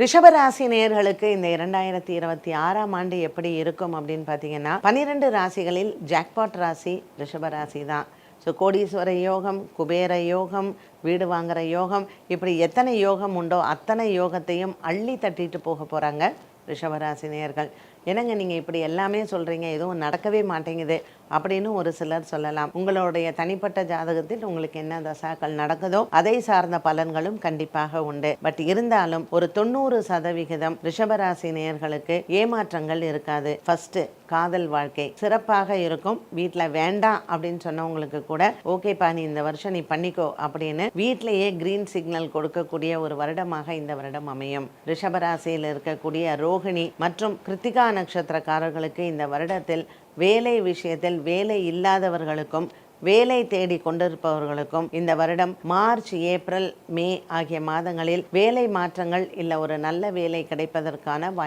ரிஷபராசி நேயர்களுக்கு இந்த 2026ஆம் ஆண்டு எப்படி இருக்கும் அப்படின்னு பார்த்தீங்கன்னா 12 ராசிகளில் ஜாக்பாட் ராசி ரிஷபராசி தான். ஸோ கோடீஸ்வர யோகம், குபேர யோகம், வீடு வாங்குகிற யோகம், இப்படி எத்தனை யோகம் உண்டோ அத்தனை யோகத்தையும் அள்ளி தட்டிட்டு போக போகிறாங்க ரிஷபராசி நேயர்கள். என்னங்க நீங்கள் இப்படி எல்லாமே சொல்கிறீங்க, எதுவும் நடக்கவே மாட்டேங்குது அப்படின்னு ஒரு சிலர் சொல்லலாம். உங்களுடைய தனிப்பட்ட ஜாதகத்தில் உங்களுக்கு என்ன தசாக்கள் நடக்குதோ அதை சார்ந்த பலன்களும் கண்டிப்பாக உண்டு. பட் இருந்தாலும் ஒரு 90% ரிஷபராசி நேயர்களுக்கு ஏமாற்றங்கள் இருக்காது. ஃபர்ஸ்ட் காதல் வாழ்க்கை சிறப்பாக இருக்கும். வீட்டில் வேண்டாம் அப்படின்னு சொன்னவங்களுக்கு கூட ஓகேப்பா நீ இந்த வருஷம் நீ பண்ணிக்கோ அப்படின்னு வீட்டிலேயே கிரீன் சிக்னல் கொடுக்கக்கூடிய ஒரு வருடமாக இந்த வருடம் அமையும். ரிஷபராசியில் இருக்கக்கூடிய ரோகிணி மற்றும் கிருத்திகா நட்சத்திரக்காரர்களுக்கு இந்த வருடத்தில் வேலை விஷயத்தில் வேலை இல்லாதவர்களுக்கும் வேலை தேடி கொண்டிருப்பவர்களுக்கும் இந்த வருடம் மார்ச், ஏப்ரல், மே ஆகிய மாதங்களில் வேலை மாற்றங்கள் இல்லை ஒரு நல்ல வேலை கிடைப்பதற்கான